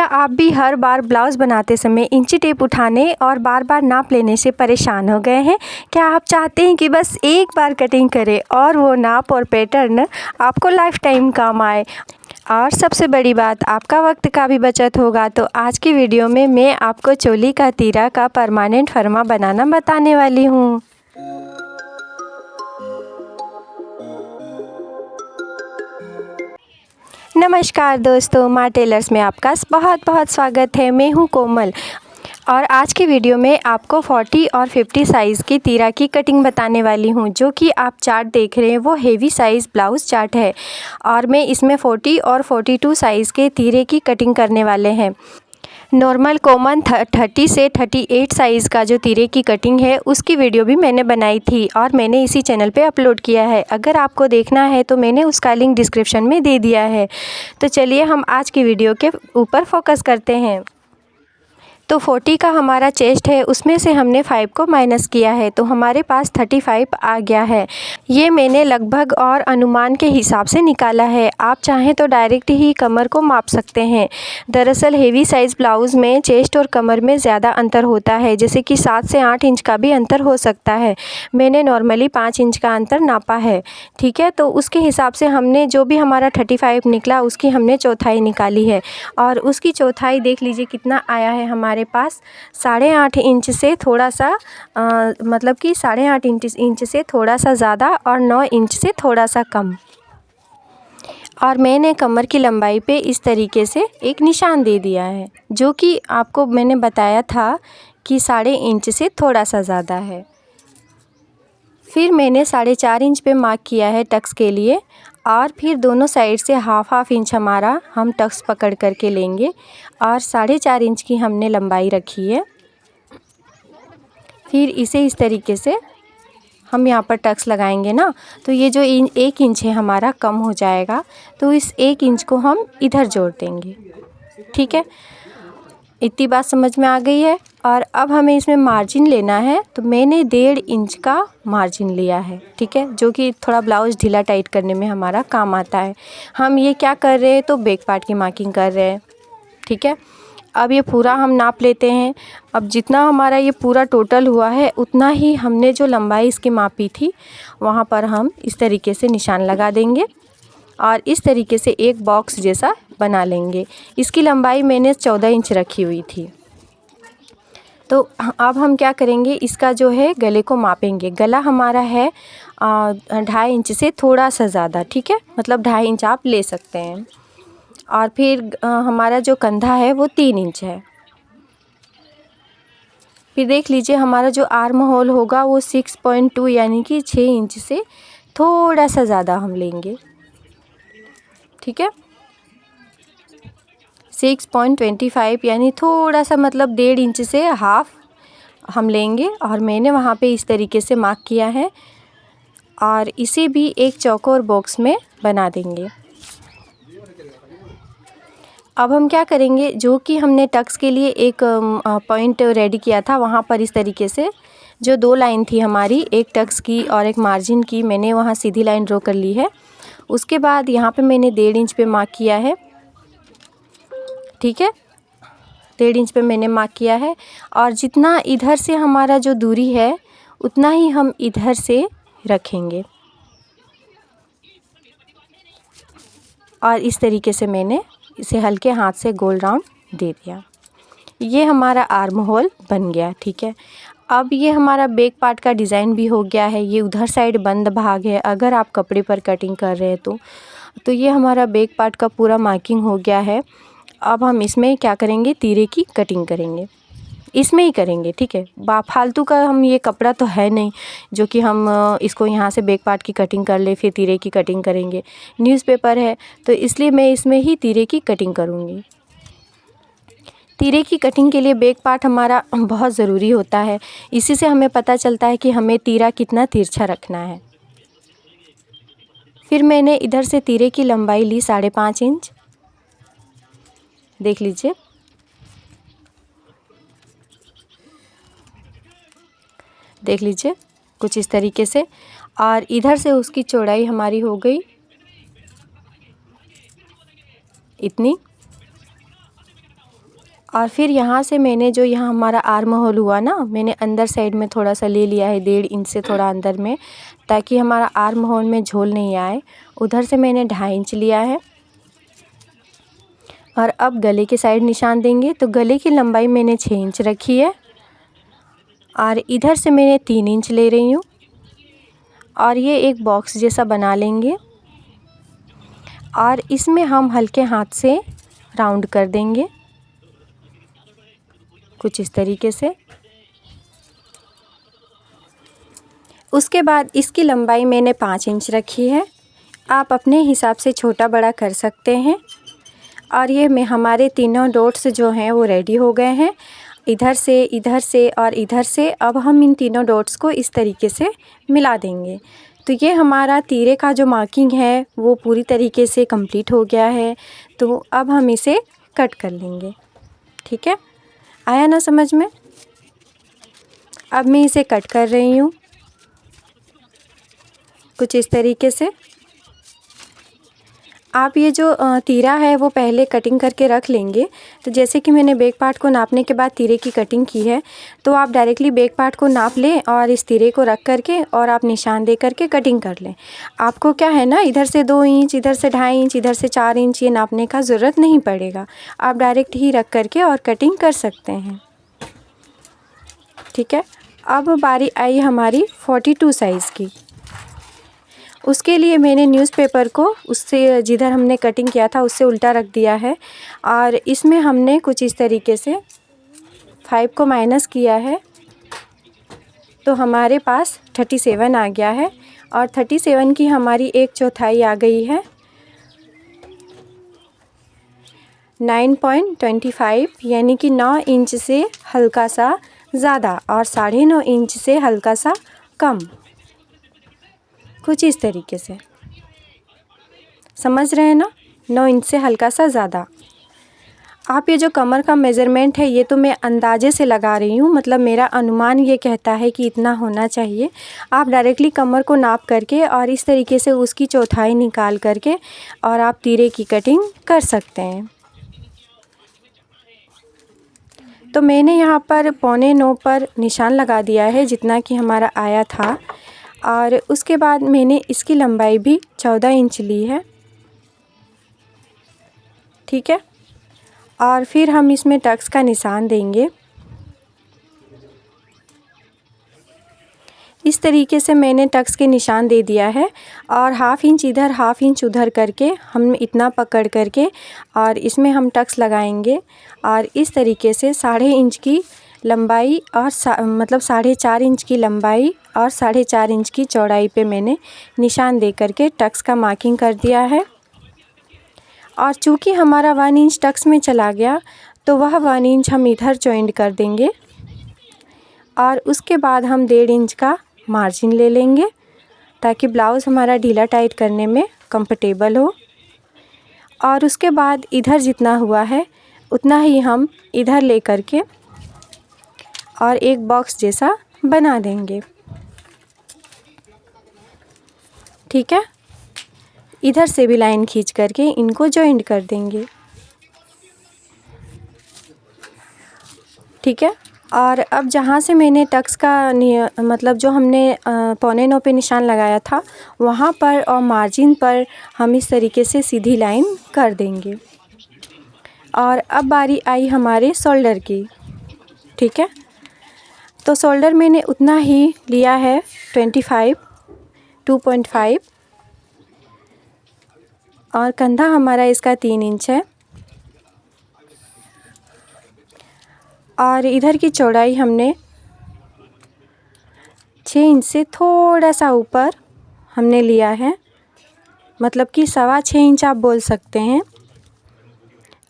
क्या आप भी हर बार ब्लाउज़ बनाते समय इंची टेप उठाने और बार बार नाप लेने से परेशान हो गए हैं? क्या आप चाहते हैं कि बस एक बार कटिंग करें और वो नाप और पैटर्न आपको लाइफ टाइम काम आए? और सबसे बड़ी बात, आपका वक्त का भी बचत होगा। तो आज की वीडियो में मैं आपको चोली का तीरा का परमानेंट फरमा बनाना बताने वाली हूँ। नमस्कार दोस्तों, माँ टेलर्स में आपका बहुत बहुत स्वागत है। मैं हूँ कोमल और आज की वीडियो में आपको 40 और 50 साइज़ की तीरा की कटिंग बताने वाली हूँ। जो कि आप चार्ट देख रहे हैं वो हेवी साइज़ ब्लाउज़ चार्ट है और मैं इसमें 40 और 42 साइज़ के तीरे की कटिंग करने वाले हैं। नॉर्मल कॉमन 30 से 38 साइज़ का जो तीरे की कटिंग है उसकी वीडियो भी मैंने बनाई थी और मैंने इसी चैनल पे अपलोड किया है। अगर आपको देखना है तो मैंने उसका लिंक डिस्क्रिप्शन में दे दिया है। तो चलिए हम आज की वीडियो के ऊपर फोकस करते हैं। तो 40 का हमारा चेस्ट है, उसमें से हमने 5 को माइनस किया है तो हमारे पास 35 आ गया है। ये मैंने लगभग और अनुमान के हिसाब से निकाला है। आप चाहें तो डायरेक्ट ही कमर को माप सकते हैं। दरअसल हेवी साइज़ ब्लाउज़ में चेस्ट और कमर में ज़्यादा अंतर होता है, जैसे कि 7 से 8 इंच का भी अंतर हो सकता है। मैंने नॉर्मली 5 इंच का अंतर नापा है, ठीक है। तो उसके हिसाब से हमने जो भी हमारा 35 निकला उसकी हमने चौथाई निकाली है और उसकी चौथाई देख लीजिए कितना आया है हमारे पास। 8.5 इंच से थोड़ा सा मतलब कि 8.5 इंच से थोड़ा सा ज़्यादा और 9 इंच से थोड़ा सा कम। और मैंने कमर की लंबाई पे इस तरीके से एक निशान दे दिया है, जो कि आपको मैंने बताया था कि 3.5 इंच से थोड़ा सा ज़्यादा है। फिर मैंने 4.5 इंच पे मार्क किया है टक्स के लिए और फिर दोनों साइड से हाफ इंच हमारा हम टक्स पकड़ करके लेंगे और 4.5 इंच की हमने लंबाई रखी है। फिर इसे इस तरीके से हम यहाँ पर टक्स लगाएंगे ना, तो ये जो 1 इंच है हमारा कम हो जाएगा, तो इस 1 इंच को हम इधर जोड़ देंगे, ठीक है। इतनी बात समझ में आ गई है। और अब हमें इसमें मार्जिन लेना है, तो मैंने 1.5 इंच का मार्जिन लिया है, ठीक है, जो कि थोड़ा ब्लाउज़ ढीला टाइट करने में हमारा काम आता है। हम ये क्या कर रहे हैं, तो बैक पार्ट की मार्किंग कर रहे हैं, ठीक है। अब ये पूरा हम नाप लेते हैं। अब जितना हमारा ये पूरा टोटल हुआ है उतना ही हमने जो लंबाई इसकी मापी थी वहाँ पर हम इस तरीके से निशान लगा देंगे और इस तरीके से एक बॉक्स जैसा बना लेंगे। इसकी लंबाई मैंने 14 इंच रखी हुई थी। तो अब हम क्या करेंगे, इसका जो है गले को मापेंगे। गला हमारा है 2.5 इंच से थोड़ा सा ज़्यादा, ठीक है, मतलब 2.5 इंच आप ले सकते हैं। और फिर हमारा जो कंधा है वो 3 इंच है। फिर देख लीजिए हमारा जो आर्म होल होगा वो 6.2 यानी कि 6 इंच से थोड़ा सा ज़्यादा हम लेंगे, ठीक है। 6.25 यानी थोड़ा सा मतलब 1.5 इंच से हाफ हम लेंगे और मैंने वहाँ पे इस तरीके से मार्क किया है और इसे भी एक चौकोर बॉक्स में बना देंगे। अब हम क्या करेंगे, जो कि हमने टक्स के लिए एक पॉइंट रेडी किया था, वहाँ पर इस तरीके से जो 2 लाइन थी हमारी, एक टक्स की और एक मार्जिन की, मैंने वहाँ सीधी लाइन ड्रॉ कर ली है। उसके बाद यहाँ पे मैंने 1.5 इंच पे मार्क किया है, ठीक है, 1.5 इंच पे मैंने मार्क किया है और जितना इधर से हमारा जो दूरी है उतना ही हम इधर से रखेंगे और इस तरीके से मैंने इसे हल्के हाथ से गोल राउंड दे दिया। ये हमारा आर्म होल बन गया, ठीक है। अब ये हमारा बैक पार्ट का डिज़ाइन भी हो गया है। ये उधर साइड बंद भाग है अगर आप कपड़े पर कटिंग कर रहे हैं तो ये हमारा बैक पार्ट का पूरा मार्किंग हो गया है। अब हम इसमें क्या करेंगे, तीरे की कटिंग करेंगे, इसमें ही करेंगे, ठीक है। फालतू का हम ये कपड़ा तो है नहीं जो कि हम इसको यहाँ से बैक पार्ट की कटिंग कर ले फिर तीरे की कटिंग करेंगे। न्यूज़पेपर है तो इसलिए मैं इसमें ही तीरे की कटिंग करूँगी। तीरे की कटिंग के लिए बैक पार्ट हमारा बहुत ज़रूरी होता है। इसी से हमें पता चलता है कि हमें तीरा कितना तिरछा रखना है। फिर मैंने इधर से तीरे की लंबाई ली 5.5 इंच, देख लीजिए। देख लीजिए कुछ इस तरीके से और इधर से उसकी चौड़ाई हमारी हो गई इतनी। और फिर यहाँ से मैंने जो यहाँ हमारा आर्म होल हुआ ना, मैंने अंदर साइड में थोड़ा सा ले लिया है 1.5 इंच से थोड़ा अंदर में, ताकि हमारा आर्म होल में झोल नहीं आए। उधर से मैंने 2.5 इंच लिया है। और अब गले के साइड निशान देंगे। तो गले की लंबाई मैंने 6 इंच रखी है और इधर से मैंने 3 इंच ले रही हूँ और ये एक बॉक्स जैसा बना लेंगे और इसमें हम हल्के हाथ से राउंड कर देंगे कुछ इस तरीके से। उसके बाद इसकी लंबाई मैंने 5 इंच रखी है। आप अपने हिसाब से छोटा बड़ा कर सकते हैं। और ये में हमारे तीनों डॉट्स जो हैं वो रेडी हो गए हैं, इधर से और इधर से। अब हम इन तीनों डॉट्स को इस तरीके से मिला देंगे। तो ये हमारा तीरे का जो मार्किंग है वो पूरी तरीके से कंप्लीट हो गया है। तो अब हम इसे कट कर लेंगे। ठीक है, आया ना समझ में? अब मैं इसे कट कर रही हूँ कुछ इस तरीके से। आप ये जो तीरा है वो पहले कटिंग करके रख लेंगे। तो जैसे कि मैंने बैक पार्ट को नापने के बाद तीरे की कटिंग की है, तो आप डायरेक्टली बैक पार्ट को नाप लें और इस तीरे को रख करके और आप निशान दे करके कटिंग कर लें। आपको क्या है ना, इधर से 2 इंच, इधर से 2.5 इंच, इधर से 4 इंच ये नापने का ज़रूरत नहीं पड़ेगा। आप डायरेक्ट ही रख करके और कटिंग कर सकते हैं। ठीक है, अब बारी आई हमारी 42 साइज़ की। उसके लिए मैंने न्यूज़पेपर को उससे जिधर हमने कटिंग किया था उससे उल्टा रख दिया है और इसमें हमने कुछ इस तरीके से 5 को माइनस किया है। तो हमारे पास 37 आ गया है और 37 की हमारी 1/4 आ गई है 9.25, यानी कि 9 इंच से हल्का सा ज़्यादा और 9.5 इंच से हल्का सा कम, कुछ इस तरीके से। समझ रहे हैं ना? 9 इंच से हल्का सा ज़्यादा। आप ये जो कमर का मेज़रमेंट है ये तो मैं अंदाजे से लगा रही हूँ, मतलब मेरा अनुमान ये कहता है कि इतना होना चाहिए। आप डायरेक्टली कमर को नाप करके और इस तरीके से उसकी चौथाई निकाल करके और आप तीरे की कटिंग कर सकते हैं। तो मैंने यहाँ पर 8.25 पर निशान लगा दिया है जितना कि हमारा आया था। और उसके बाद मैंने इसकी लंबाई भी 14 इंच ली है। ठीक है, और फिर हम इसमें टक्स का निशान देंगे। इस तरीके से मैंने टक्स के निशान दे दिया है और 1/2 इंच इधर 1/2 इंच उधर करके हम इतना पकड़ करके और इसमें हम टक्स लगाएंगे। और इस तरीके से 1.5 इंच की लंबाई और मतलब 4.5 इंच की लंबाई और 4.5 इंच की चौड़ाई पे मैंने निशान दे करके टक्स का मार्किंग कर दिया है। और चूँकि हमारा 1 इंच टक्स में चला गया तो वह 1 इंच हम इधर जॉइंट कर देंगे और उसके बाद हम 1.5 इंच का मार्जिन ले लेंगे ताकि ब्लाउज़ हमारा ढीला टाइट करने में कंफर्टेबल हो। और उसके बाद इधर जितना हुआ है उतना ही हम इधर ले करके और एक बॉक्स जैसा बना देंगे। ठीक है, इधर से भी लाइन खींच करके इनको जॉइंट कर देंगे। ठीक है, और अब जहाँ से मैंने टक्स का मतलब जो हमने 8.25 पे निशान लगाया था वहाँ पर और मार्जिन पर हम इस तरीके से सीधी लाइन कर देंगे। और अब बारी आई हमारे शोल्डर की। ठीक है, तो शोल्डर मैंने उतना ही लिया है 2.5 और कंधा हमारा इसका 3 इंच है और इधर की चौड़ाई हमने 6 इंच से थोड़ा सा ऊपर हमने लिया है, मतलब कि 6.25 इंच आप बोल सकते हैं।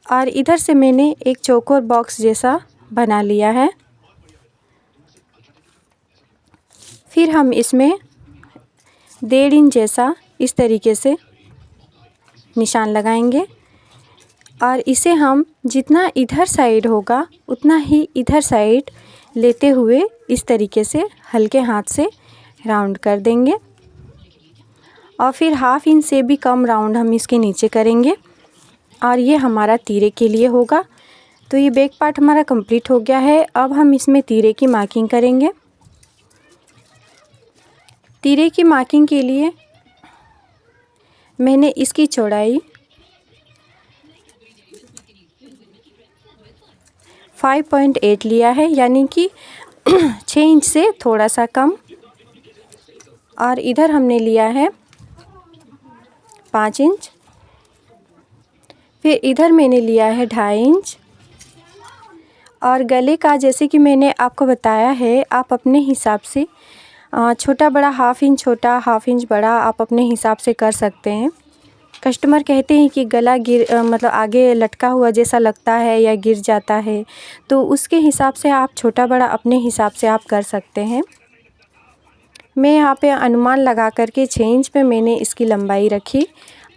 और इधर से मैंने एक चौकोर बॉक्स जैसा बना लिया है। फिर हम इसमें 1.5 इंच जैसा इस तरीके से निशान लगाएंगे और इसे हम जितना इधर साइड होगा उतना ही इधर साइड लेते हुए इस तरीके से हल्के हाथ से राउंड कर देंगे। और फिर 1/2 इंच से भी कम राउंड हम इसके नीचे करेंगे और ये हमारा तीरे के लिए होगा। तो ये बैक पार्ट हमारा कंप्लीट हो गया है। अब हम इसमें तीरे की मार्किंग करेंगे। तीरे की मार्किंग के लिए मैंने इसकी चौड़ाई 5.8 लिया है, यानी कि 6 इंच से थोड़ा सा कम। और इधर हमने लिया है 5 इंच। फिर इधर मैंने लिया है 2.5 इंच। और गले का जैसे कि मैंने आपको बताया है, आप अपने हिसाब से छोटा बड़ा 1/2 इंच छोटा 1/2 इंच बड़ा आप अपने हिसाब से कर सकते हैं। कस्टमर कहते हैं कि गला मतलब आगे लटका हुआ जैसा लगता है या गिर जाता है, तो उसके हिसाब से आप छोटा बड़ा अपने हिसाब से आप कर सकते हैं। मैं यहाँ पे अनुमान लगा करके 6 इंच पे मैंने इसकी लंबाई रखी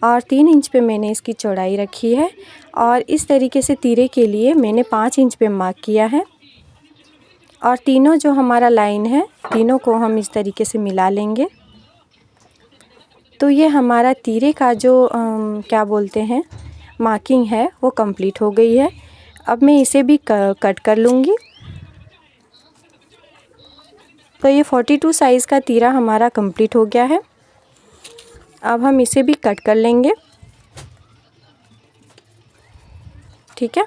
और 3 इंच पे मैंने इसकी चौड़ाई रखी है। और इस तरीके से तीरे के लिए मैंने 5 इंच पे मार्क किया है। और तीनों जो हमारा लाइन है, तीनों को हम इस तरीके से मिला लेंगे। तो ये हमारा तीरे का जो क्या बोलते हैं मार्किंग है वो कंप्लीट हो गई है। अब मैं इसे भी कट कर लूँगी। तो ये 42 साइज़ का तीरा हमारा कंप्लीट हो गया है। अब हम इसे भी कट कर लेंगे, ठीक है।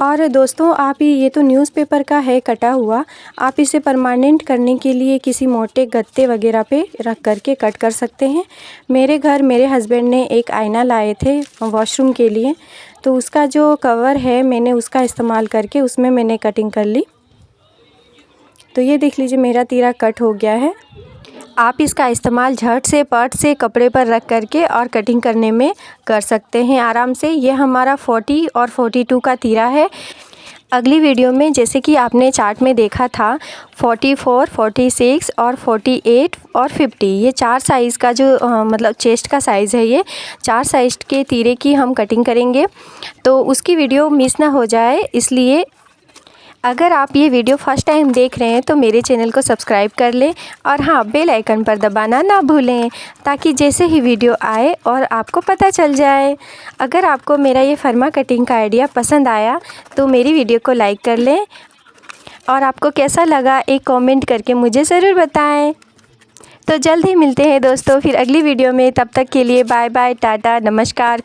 और दोस्तों आप ये तो न्यूज़पेपर का है कटा हुआ, आप इसे परमानेंट करने के लिए किसी मोटे गत्ते वगैरह पे रख करके कट कर सकते हैं। मेरे घर मेरे हस्बैंड ने एक आईना लाए थे वॉशरूम के लिए, तो उसका जो कवर है मैंने उसका इस्तेमाल करके उसमें मैंने कटिंग कर ली। तो ये देख लीजिए मेरा तीरा कट हो गया है। आप इसका इस्तेमाल झट से पट से कपड़े पर रख करके और कटिंग करने में कर सकते हैं आराम से। ये हमारा 40 और 42 का तीरा है। अगली वीडियो में जैसे कि आपने चार्ट में देखा था 44, 46 और 48 और 50, ये 4 साइज़ का जो मतलब चेस्ट का साइज़ है, ये 4 साइज़ के तीरे की हम कटिंग करेंगे। तो उसकी वीडियो मिस ना हो जाए, इसलिए अगर आप ये वीडियो फर्स्ट टाइम देख रहे हैं तो मेरे चैनल को सब्सक्राइब कर लें और हाँ, बेल आइकन पर दबाना ना भूलें, ताकि जैसे ही वीडियो आए और आपको पता चल जाए। अगर आपको मेरा ये फर्मा कटिंग का आइडिया पसंद आया तो मेरी वीडियो को लाइक कर लें और आपको कैसा लगा एक कमेंट करके मुझे ज़रूर बताएं। तो जल्द ही मिलते हैं दोस्तों फिर अगली वीडियो में। तब तक के लिए बाय बाय, टाटा, नमस्कार।